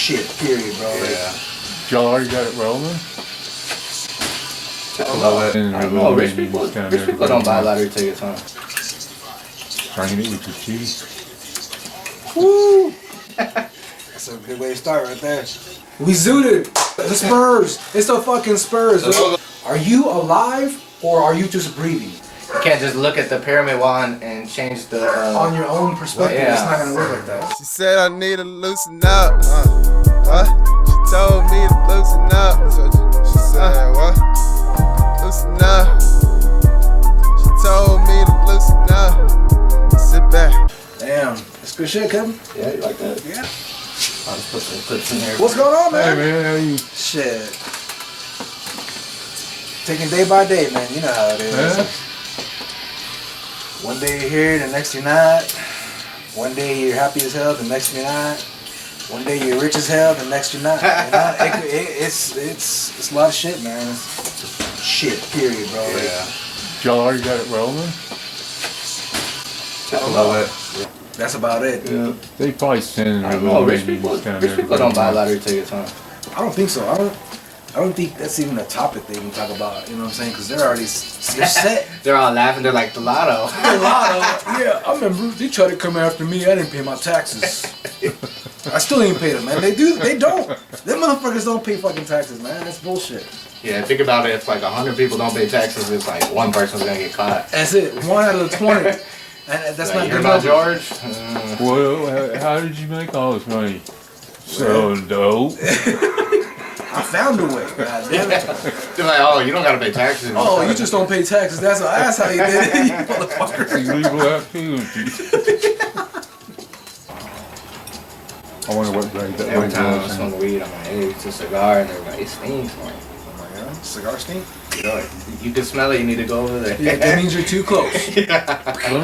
shit, period, bro. Yeah. Y'all already got it rolling? I don't know. Rich people don't buy lottery tickets, huh? Trying it with your teeth. Woo! That's a good way to start right there. We zooted. The Spurs. It's the fucking Spurs. Are you alive or are you just breathing? You can't just look at the pyramid wall and change the... On your own perspective, yeah. It's not gonna work like that. She said I need to loosen up. What? She told me to loosen up. She said what? Loosen up. She told me to loosen up. Sit back. Damn, that's good shit, Kevin. Yeah, you like that? Yeah. I'll just put some clips in here. What's going on, Hey man? man, how you? Shit. Taking day by day, man. You know how it is. Huh? One day you're here, the next you're not. One day you're happy as hell, the next you're not. One day you're rich as hell, the next you're not. It's a lot of shit, man. It's shit, period, bro. Yeah. Y'all already got it rolling? I don't know it. That's about it. Yeah. They probably sending I their don't know. little Rich babies down people there. don't buy lottery tickets, huh? I don't think so. I don't think that's even a topic they even talk about. You know what I'm saying? Because they're already they're set. They're all laughing. They're like the lotto. Yeah, I remember they tried to come after me. I didn't pay my taxes. I still ain't paid them, man. They don't. Them motherfuckers don't pay fucking taxes, man. That's bullshit. Yeah, think about it. If like 100 people don't pay taxes, it's like one person's gonna get caught. That's it. 1 out of the 20. And that's Like, not you hear good about numbers. George? Well, how did you make all this money? So dope. I found a way. God damn it. They're like, oh, you don't gotta pay taxes. Oh, you just don't pay taxes. That's how you did it, you motherfucker. Illegal activity. I wonder what grade that Every was. time I smoke weed, I'm like, hey, it's a cigar, and they're like, it stinks. I'm like, Oh my god. Cigar stink? you can smell it, you need to go over there. Yeah, that means you're too close. Let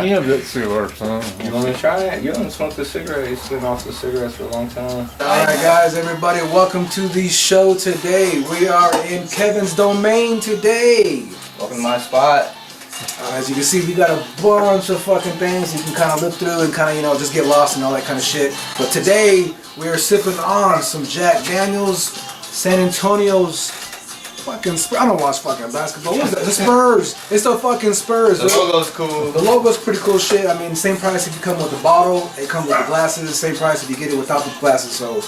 me have that cigar, son. You want to try it? You haven't smoked a cigarette. You've been off the cigarettes for a long time. Alright guys, everybody, welcome to the show today. We are in Kevin's domain today. Welcome to my spot. As you can see, we got a bunch of fucking things you can kind of look through and kind of, just get lost and all that kind of shit. But today, we are sipping on some Jack Daniels, San Antonio's fucking Spurs. I don't watch fucking basketball. What is that? The Spurs. It's the fucking Spurs. The logo's cool. The logo's pretty cool shit. I mean, same price if you come with the bottle. It comes with the glasses. Same price if you get it without the glasses. So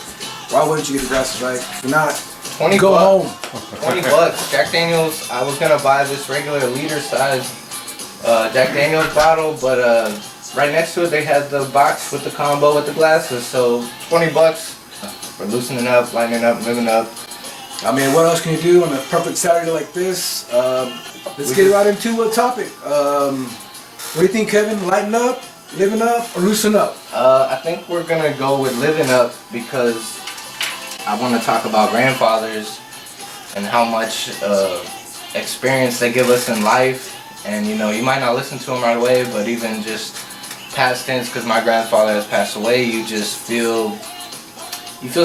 why wouldn't you get the glasses, right? If you're not, 20 go bucks. home. 20 bucks. Jack Daniels. I was gonna buy this regular liter size Jack Daniels bottle, but right next to it they had the box with the combo with the glasses. So 20 bucks for loosening up, lightening up, living up. I mean, what else can you do on a perfect Saturday like this? Let's get right into a topic. What do you think, Kevin? Lighten up, living up, or loosen up? I think we're gonna go with living up because I want to talk about grandfathers and how much experience they give us in life. And you might not listen to them right away, but even just past tense, because my grandfather has passed away, you just feel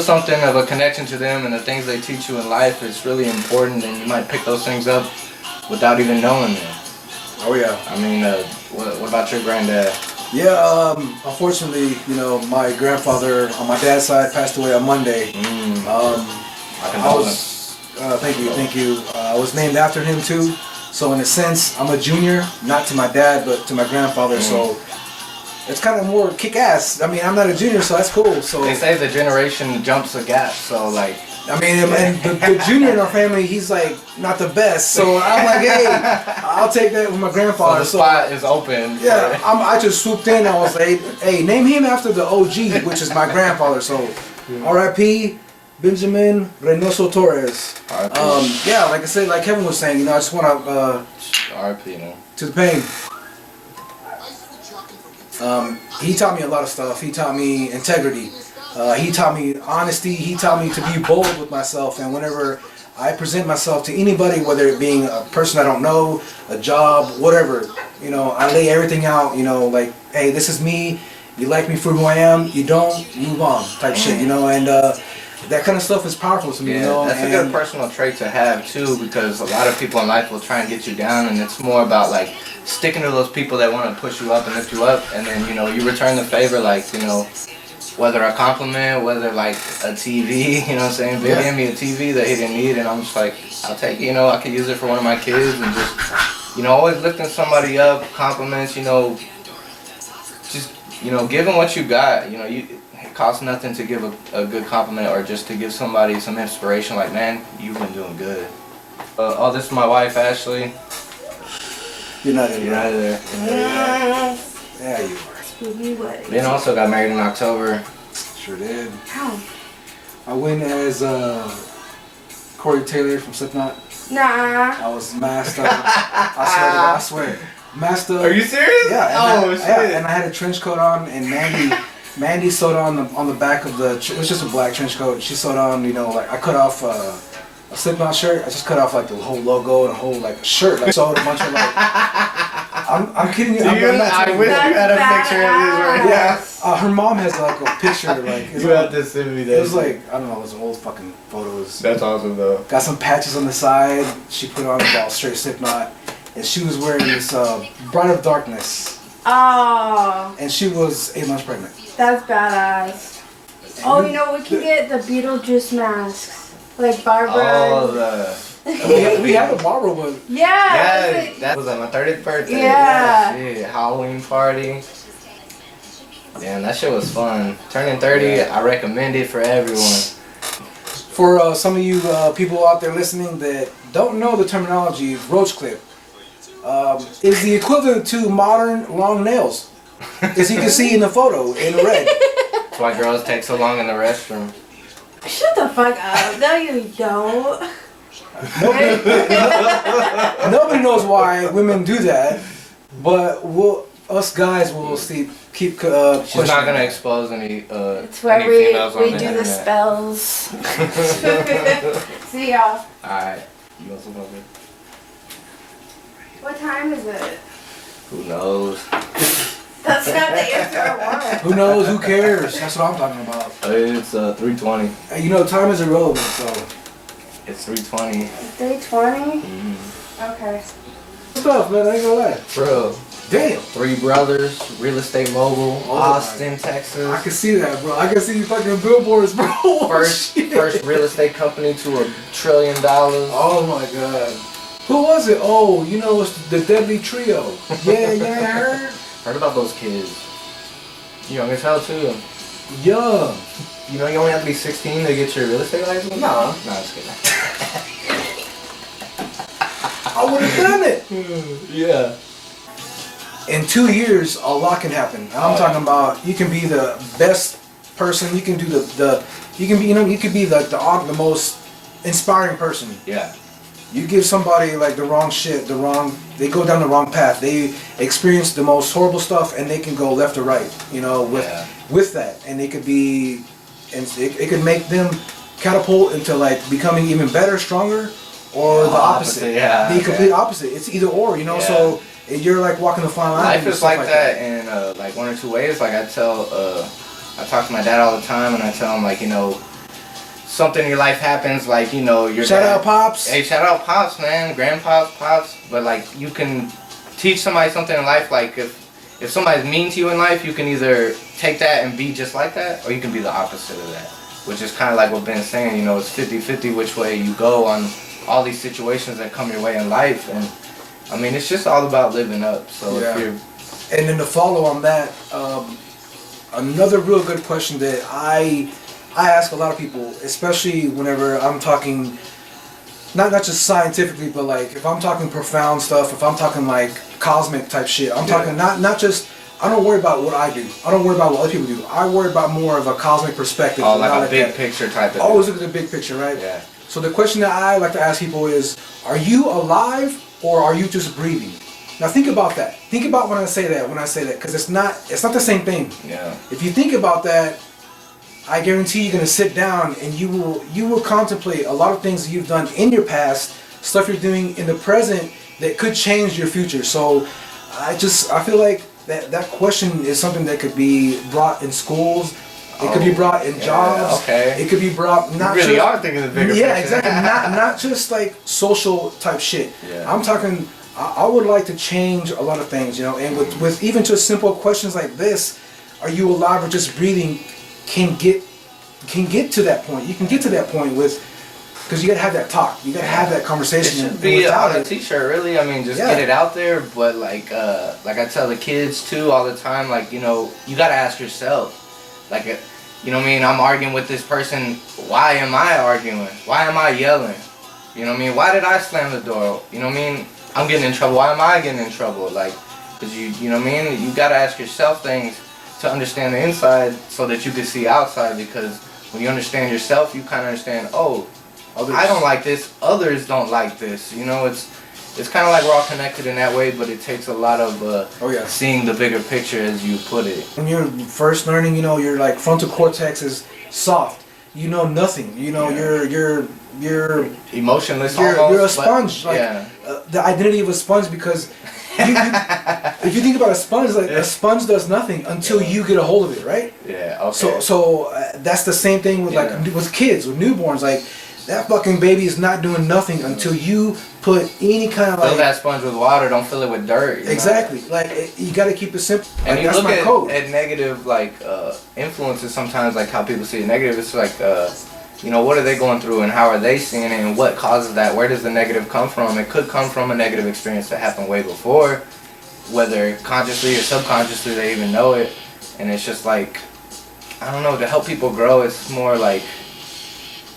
something of a connection to them, and the things they teach you in life is really important, and you might pick those things up without even knowing them. Oh yeah. I mean, what about your granddad? Yeah. Unfortunately, my grandfather on my dad's side passed away on Monday. Thank you. I was named after him too. So in a sense, I'm a junior, not to my dad, but to my grandfather. So it's kind of more kick-ass. I mean, I'm not a junior, so that's cool. So They say the generation jumps a gap, so like... I mean, and the junior in our family, he's like not the best. So I'm like, hey, I'll take that with my grandfather. So the spot is open. Yeah, I just swooped in. I was like, hey, name him after the OG, which is my grandfather. So R.I.P. Benjamin Reynoso Torres. Yeah, like I said, like Kevin was saying, I just want to R.I.P. man. to the pain. He taught me a lot of stuff. He taught me integrity. He taught me honesty. He taught me to be bold with myself. And whenever I present myself to anybody, whether it being a person I don't know, a job, whatever, I lay everything out. Like, hey, this is me. You like me for who I am. You don't, move on, type shit. And that kind of stuff is powerful to me. Yeah, that's a good personal trait to have too, because a lot of people in life will try and get you down, and it's more about like sticking to those people that want to push you up and lift you up, and then you return the favor, like whether a compliment, whether like a TV, you know what I'm saying? They gave me a TV that he didn't need, and I'm just like, I'll take it, you know, I can use it for one of my kids, and just, you know, always lifting somebody up, compliments, you know, just, you know, giving what you got, you know, it costs nothing to give a good compliment or just to give somebody some inspiration, like, man, you've been doing good. Oh, this is my wife, Ashley. You're not in You're out of there. Yeah, you are. Spooky wedding. Ben also got married in October. Sure did. How? I went as Corey Taylor from Slipknot. Nah. I was masked up. I swear. Masked up. Are you serious? Yeah. Oh, shit. And I had a trench coat on, and Mandy sewed on the back of the. It was just a black trench coat. She sewed on, you know, like I cut off a Slipknot shirt. I just cut off like the whole logo and a whole like shirt. Like sewed a bunch of like. I'm kidding you. I'm not I kidding wish you. you had a picture of this right Yeah. Her mom has like a picture. Like it's You like, have to send me that. it was like I don't know. It was old fucking photos. That's awesome though. Got some patches on the side. She put on about straight Slipknot, and she was wearing this Bride of Darkness, Oh, and she was 8 months pregnant. that's badass. Oh, you know, we can get the Beetlejuice masks. Like Barbara. Oh, We had a Barbara one. Yeah. yeah, it's like- that was like my 30th birthday. Yeah. Shit, Halloween party. Damn, that shit was fun. Turning 30, I recommend it for everyone. For some of you people out there listening that don't know the terminology, roach clip is the equivalent to modern long nails, as you can see in the photo in red. That's why girls take so long in the restroom. Shut the fuck up. No, you don't. Nobody knows why women do that, but us guys will keep She's not questioning. gonna expose any It's where any we females on do the the internet. spells. See y'all. Alright, you want some of it? What time is it? Who knows? That's not the answer I want. Who knows? Who cares? That's what I'm talking about. It's 3:20. And, you know, time is irrelevant, so. It's 3:20. 3:20? Mm-hmm. Okay. Stuff, man. I ain't gonna lie. Bro, Damn. 3 brothers, real estate mogul, Oh, Austin, I Texas. can see that, bro. I can see fucking billboards, bro. First real estate company to $1 trillion. Oh my god. Who was it? Oh, you know, it's the Deadly Trio. Yeah, you ain't heard? Heard about those kids. You young as hell too. Yeah. You know you only have to be 16 to get your real estate license? Nah. No, just kidding. I would have done it. Yeah. In 2 years, a lot can happen. I'm talking about you can be the best person. You can do you can be, you know, you could be the most inspiring person. Yeah. You give somebody like the wrong shit, they go down the wrong path. They experience the most horrible stuff, and they can go left or right. You know, with that, and it could be, and it could make them catapult into like becoming even better, stronger, or the opposite. Yeah. The complete opposite. It's either or. You know, Yeah. so you're like walking the fine line. Life and is stuff like that in like 1 or 2 ways. Like I talk to my dad all the time, and I tell him like, you know, something in your life happens, like, you know, your Shout dad, out Pops. Hey, shout out Pops, man, grandpops, Pops. But like, you can teach somebody something in life. Like if somebody's mean to you in life, you can either take that and be just like that, or you can be the opposite of that. Which is kind of like what Ben's saying, you know, it's 50-50 which way you go on all these situations that come your way in life. And I mean, it's just all about living up. So Yeah. if you're, And then to follow on that, another real good question that I ask a lot of people, especially whenever I'm talking, not just scientifically, but like if I'm talking profound stuff, if I'm talking like cosmic type shit, I'm talking not just. I don't worry about what I do. I don't worry about what other people do. I worry about more of a cosmic perspective. oh, like not a big that. picture type of Always look at the big picture, right? Yeah. So the question that I like to ask people is, are you alive or are you just breathing? Now think about that. Think about when I say that, because it's not the same thing. Yeah. If you think about that, I guarantee you're gonna sit down and you will contemplate a lot of things that you've done in your past, stuff you're doing in the present that could change your future. So I feel like that question is something that could be brought in schools. It could be brought in jobs. Okay. It could be brought not You really just, are thinking the bigger yeah, picture. exactly. Not just like social type shit. Yeah. I'm talking. I would like to change a lot of things, you know. And with even just simple questions like this, are you alive or just breathing? can get to that point. You can get to that point with, because you gotta have that talk. You gotta have that It conversation. should be without on a it, t-shirt, really. I mean, just Yeah. get it out there. But like I tell the kids too all the time, like, you know, you gotta ask yourself, like, you know what I mean? I'm arguing with this person. Why am I arguing? Why am I yelling? You know what I mean? Why did I slam the door? You know what I mean? I'm getting in trouble. Why am I getting in trouble? Like, cause you know what I mean? You gotta ask yourself things to understand the inside so that you can see outside. Because when you understand yourself, you kind of understand. Oh, I don't like this. Others don't like this. You know, it's kind of like we're all connected in that way, but it takes a lot of seeing the bigger picture, as you put it. When you're first learning, you know, your like frontal cortex is soft. You know nothing. You know, you're Emotionless. you're a almost, but- sponge. Like yeah. The identity of a sponge, because if you think about a sponge, like a sponge does nothing until you get a hold of it, right? Yeah. Okay. So that's the same thing with like with kids, with newborns. Like that fucking baby is not doing nothing until you put any kind of Fill like that sponge with water. Don't fill it with dirt. You know? exactly. Like you got to keep it simple. And Like, you that's look my code. at negative like influences sometimes, like how people see it negative. It's like you know, what are they going through and how are they seeing it and what causes that? Where does the negative come from? It could come from a negative experience that happened way before, whether consciously or subconsciously they even know it. And it's just like, I don't know, to help people grow, it's more like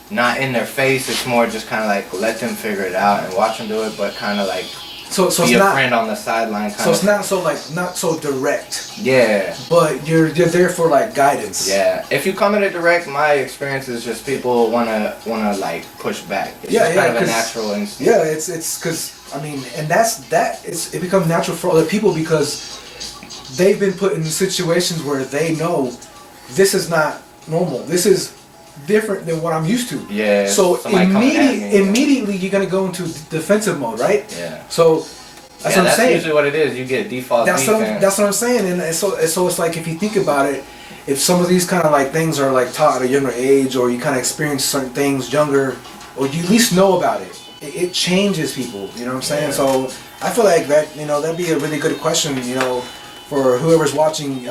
not in their face. It's more just kind of like let them figure it out and watch them do it, but kind of like So be it's a not. friend on the sideline. So it's not so like not so direct, Yeah. but you're there for like guidance. Yeah, if you come at it direct, my experience is just people wanna like push back. It's Yeah, just yeah, kind of a 'cause- natural instinct. Yeah, it's because I mean, and it becomes natural for other people because they've been put in situations where they know this is not normal. This is different than what I'm used to. Yeah. So somebody coming at me, immediately you're gonna go into defensive mode, right? Yeah. So that's what I'm saying. Usually what it is. You get default That's defense. what I'm saying, and so it's like if you think about it, if some of these kind of like things are like taught at a younger age, or you kind of experience certain things younger, or you at least know about it, it changes people. You know what I'm saying? Yeah. So I feel like that, you know, that'd be a really good question, you know, for whoever's watching.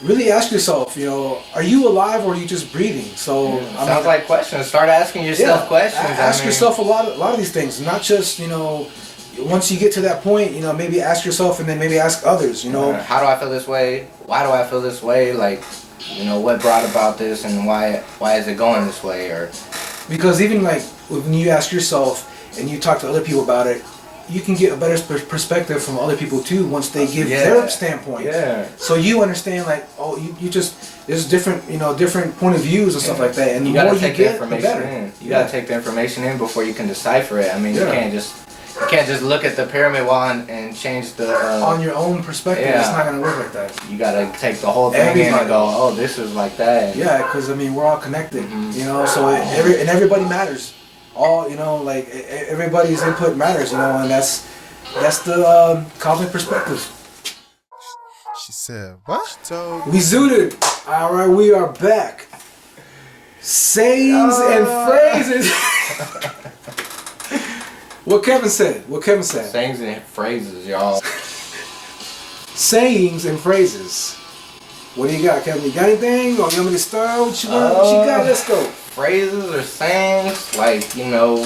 Really ask yourself, you know, are you alive or are you just breathing? So I Sounds like questions. Start asking yourself questions. Ask yourself a lot of these things, not just, you know. Once you get to that point, you know, maybe ask yourself and then maybe ask others, you know. How do I feel this way? Why do I feel this way? Like, you know, what brought about this and why is it going this way? Or Because even like when you ask yourself and you talk to other people about it, you can get a better perspective from other people too once they give their standpoint. Yeah. So you understand like, oh, you just there's different, you know, different point of views and stuff like that. And you the gotta more take you the get, the information better. in. You gotta take the information in before you can decipher it. I mean, Yeah. you can't just look at the pyramid wall and change the On your own perspective, it's Yeah. not gonna work like that. You gotta take the whole thing in Everybody. and go, oh, this is like that. Yeah, because I mean we're all connected, you know. So everybody matters. All, you know, like everybody's input matters, you know, and that's the cosmic perspective. She said, what? She told We zooted. All right, we are back. Sayings and phrases. What Kevin said. Sayings and phrases, y'all. Sayings and phrases. What do you got, Kevin? You got anything? Or you want me to start? What you got? Let's go. Phrases or sayings, like, you know,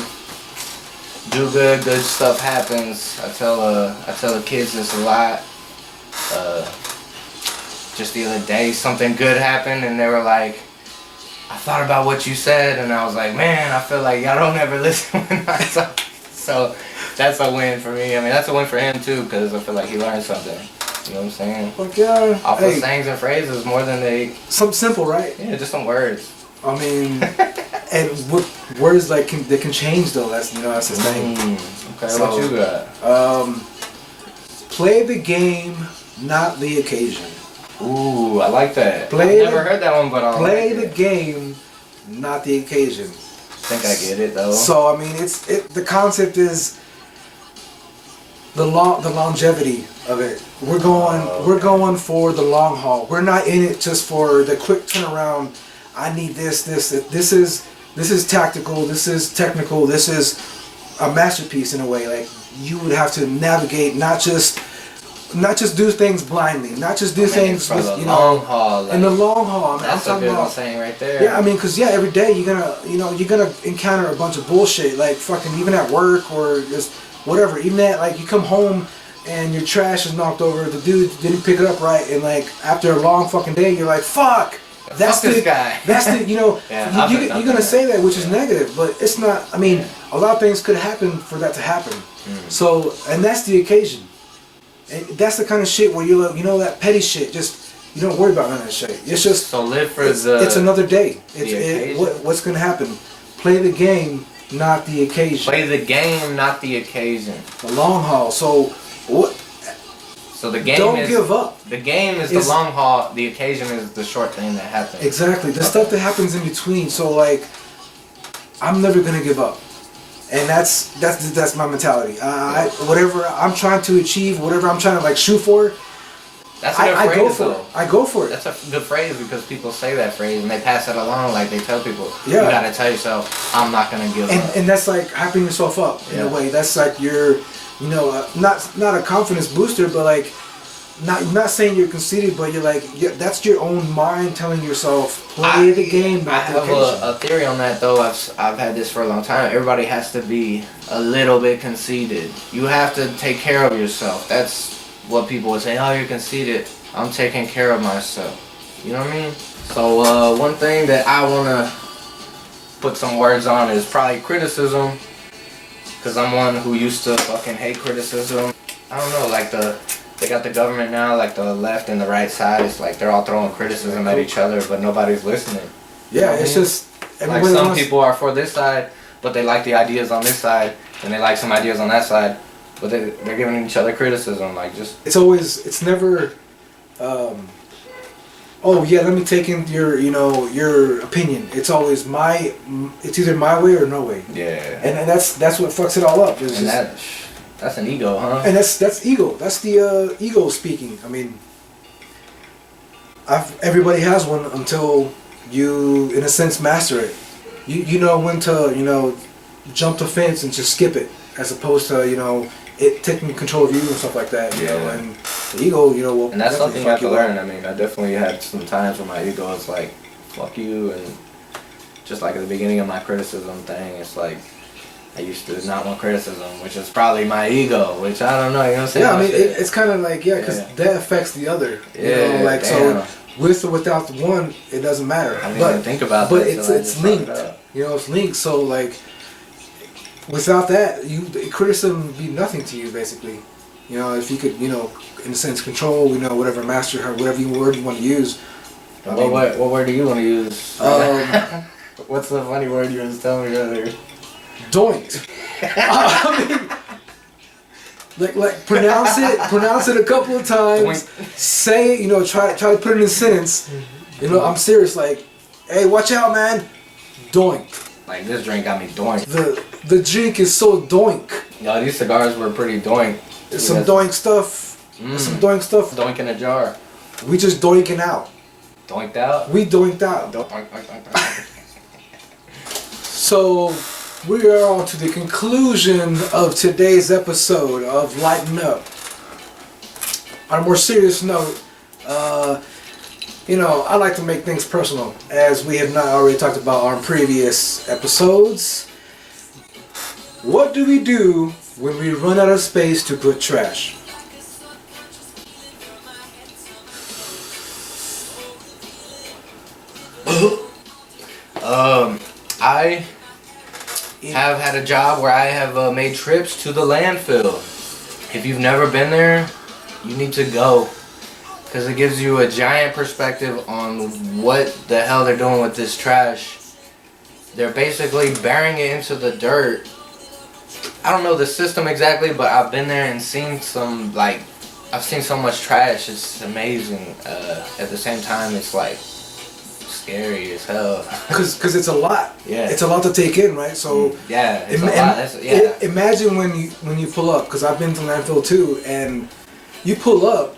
do good stuff happens. I tell the kids this a lot. Just the other day, something good happened, and they were like, I thought about what you said, and I was like, man, I feel like y'all don't ever listen when I talk. So that's a win for me. I mean, that's a win for him too, because I feel like he learned something. You know what I'm saying? Fuck yeah. Off of sayings and phrases more than something simple, right? yeah, just some words. I mean, and what words like they can change though. That's that's the thing. Okay, So, what you got? Play the game, not the occasion. Ooh, I like that. Play I've never heard that one, but I Play like the it. game, not the occasion. I think I get it though. So I mean, the concept is the longevity of it. We're going for the long haul. We're not in it just for the quick turnaround. I need this. This is tactical. This is technical. This is a masterpiece in a way. Like you would have to navigate not just not just do things blindly, not just do things for with, the you long know, haul. Like, in the long haul. that's I'm a talking good about. saying right there. Yeah, I mean, cause every day you're gonna encounter a bunch of bullshit, like fucking even at work or just whatever. Even at like you come home and your trash is knocked over, the dude didn't pick it up right, and like after a long fucking day, you're like, fuck. That's Fuck this guy. That's the you know Yeah, you're gonna say that, which is negative, but it's not. I mean, a lot of things could happen for that to happen. So, and that's the occasion. And that's the kind of shit where you're like, you know, that petty shit. Just you don't worry about none of that shit. It's just So live for it's another day. occasion. What's gonna happen? Play the game, not the occasion. Play the game, not the occasion. The long haul. So what? So the game Don't is, give up. The game is the It's- long haul. The occasion is the short thing that happens. Exactly. The stuff that happens in between. So like, I'm never gonna give up, and that's my mentality. Whatever I'm trying to achieve, whatever I'm trying to like shoot for, That's a good I phrase, go for though. it. I go for it. That's a good phrase because people say that phrase and they pass it along. Like they tell people, Yeah. you gotta tell yourself, I'm not gonna give up. And that's like hyping yourself up in a Yeah. way. That's like your, you know, not a confidence booster, but like not saying you're conceited, but you're like that's your own mind telling yourself play the game, I not the have occasion. a theory on that though. I've had this for a long time. Everybody has to be a little bit conceited. You have to take care of yourself. That's what people would say. Oh, you're conceited. I'm taking care of myself. You know what I mean? So one thing that I wanna put some words on is probably criticism. Cause I'm one who used to fucking hate criticism. I don't know, like they got the government now, like the left and the right side. It's like they're all throwing criticism at each other, but nobody's listening. Yeah, You know it's what I mean? just Like everybody some wants- people are for this side, but they like the ideas on this side, and they like some ideas on that side, but they're giving each other criticism. Like just it's never oh yeah, let me take in your opinion. It's always it's either my way or no way. yeah. And that's what fucks it all up. It's And just- that's an ego, huh? and that's ego. That's the ego speaking. I mean, everybody has one until you, in a sense, master it. You know when to jump the fence and just skip it, as opposed to it taking control of you and stuff like that. You know, Yeah. and the ego, will And that's definitely something you have fuck to up. learn. I mean, I definitely had some times where my ego is like, fuck you, and just like at the beginning of my criticism thing, it's like, I used to not want criticism, which is probably my ego, which I don't know, you know what I'm saying? Yeah, I mean, it's kind of like, because Yeah. that affects the other. Yeah, like, damn. so with or without the one, it doesn't matter. I didn't even think about but that it's till I it's just brought it linked. up. It's linked. So, like, without that, criticism would be nothing to you, basically. If you could, in a sense, control, whatever, master her, whatever word you want to use. I mean, What word do you want to use? What's the funny word you was telling me earlier? Doinked. I mean, like pronounce it a couple of times. Doink. Say it, try to put it in a sentence. I'm serious. Like, hey, watch out, man. Doink. Like, this drink got me doink. The drink is so doink. Yo, these cigars were pretty doink. There's some doink stuff. There's some doink stuff. Doink in a jar. We just doinking out. Doinked out? We doinked out. Doink, doink, doink, doink. So we are on to the conclusion of today's episode of Lighten Up. On a more serious note, I like to make things personal, as we have not already talked about on previous episodes. What do we do when we run out of space to put trash? I have had a job where I have made trips to the landfill. If you've never been there, you need to go. Because it gives you a giant perspective on what the hell they're doing with this trash. They're basically burying it into the dirt. I don't know the system exactly, but I've been there and seen I've seen so much trash. It's amazing. At the same time, it's like scary as hell. Because it's a lot. Yeah. It's a lot to take in, right? So Yeah, it's a lot. imagine when you pull up, because I've been to landfill too, and you pull up,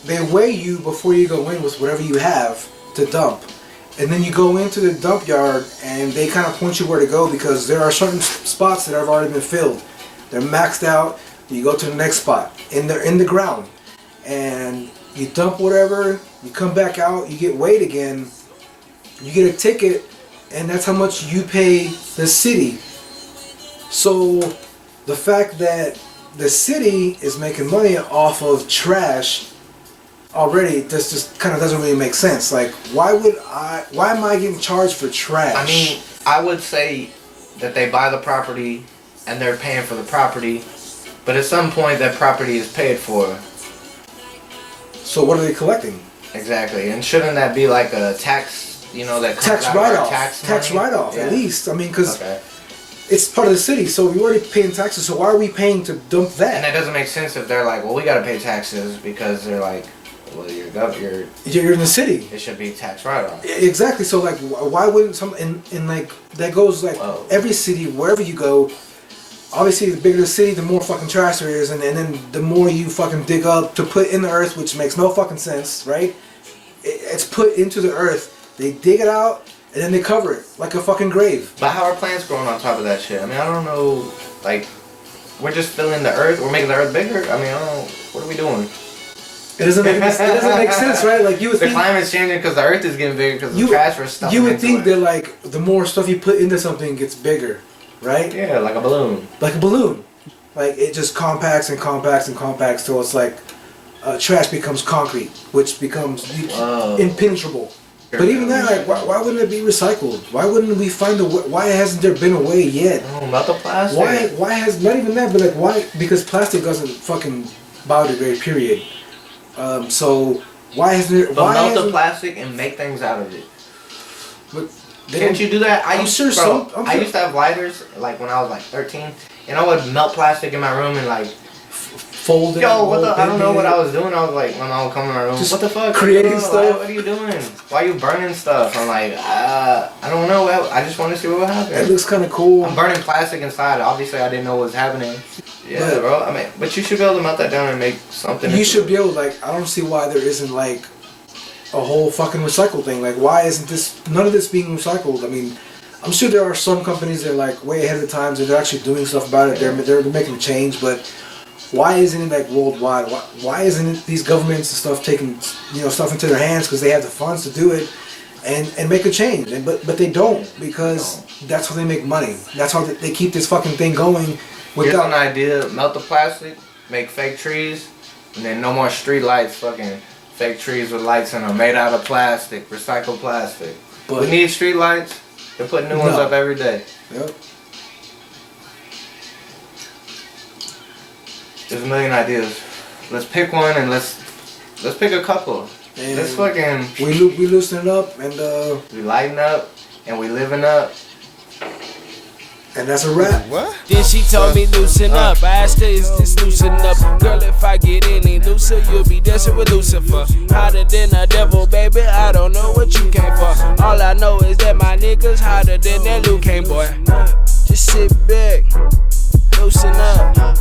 they weigh you before you go in with whatever you have to dump. And then you go into the dump yard and they kind of point you where to go, because there are certain spots that have already been filled. They're maxed out. You go to the next spot in the ground, and you dump whatever. You come back out. You get weighed again. You get a ticket, and that's how much you pay the city. So the fact that the city is making money off of trash already, this just kind of doesn't really make sense. Like, why am I getting charged for trash? I mean, I would say that they buy the property and they're paying for the property, but at some point that property is paid for. So what are they collecting? Exactly, and shouldn't that be like a tax? You know, that comes Tax out of our write-off. tax money? Write-off, Yeah. at least. I mean, because Okay. it's part of the city, so we're already paying taxes. So why are we paying to dump And that? that doesn't make sense if they're like, well, we gotta pay taxes because they're like, well, You're in the city. it should be tax write-off. Exactly. So like, why wouldn't some in like that goes like Whoa. every city, wherever you go. Obviously, the bigger the city, the more fucking trash there is, and then the more you fucking dig up to put in the earth, which makes no fucking sense, right? It's put into the earth. They dig it out, and then they cover it like a fucking grave. But how are plants growing on top of that shit? I mean, I don't know. Like, we're just filling the earth. We're making the earth bigger. I mean, I don't know. What are we doing? It doesn't make sense, right? Like you would The think. climate's changing because the earth is getting bigger because the trash we're stuffing You would into think it. that like the more stuff you put into something gets bigger, right? Yeah, like a balloon. Like a balloon. Like it just compacts and compacts and compacts till it's like trash becomes concrete, which becomes Whoa. impenetrable. But even that, like, why wouldn't it be recycled? Why wouldn't we find a way? Why hasn't there been a way yet? Oh, melt the plastic. Why has not even that? But like, why? Because plastic doesn't fucking biodegrade. Period. So why hasn't there? But Why melt the hasn't? plastic and make things out of it. But they Can't don't- you do that? I'm sure some- I'm I sure- used to have lighters like when I was like 13, and I would melt plastic in my room and like, fold it. yo, what the? I don't know bend what it. I was doing. I was like, when I would come in my room, Just what the fuck? creating Bro, stuff. What are you doing? Why are you burning stuff? I'm like, I don't know. I just want to see what would It happen. looks kind of cool. I'm burning plastic inside. Obviously, I didn't know what was happening. Yeah, But- bro. I mean, but you should be able to melt that down and make something. You into should it. be able, like, I don't see why there isn't, like, a whole fucking recycle thing. Like, why isn't none of this being recycled? I mean, I'm sure there are some companies that are, like, way ahead of the times and they're actually doing stuff about it. They're making a change, but why isn't it, like, worldwide? Why isn't it these governments and stuff taking, stuff into their hands because they have the funds to do it and make a change? But they don't, because that's how they make money. That's how they keep this fucking thing going Here's an without... idea: melt the plastic, make fake trees, and then no more street lights. Fucking fake trees with lights in them, made out of plastic, recycled plastic. But- We need street lights. They're putting new ones No. up every day. Yep. There's a million ideas. Let's pick one and let's pick a couple. And Let's fucking we loosen it up, and we lighten up and we living up. that's a wrap. What? Then she told me loosen up. I asked her, is this loosen up? Girl, if I get any looser, you'll be dancing with Lucifer. Hotter than a devil, baby. I don't know what you came for. All I know is that my niggas hotter than that Luke Kane boy. Just sit back, loosen up.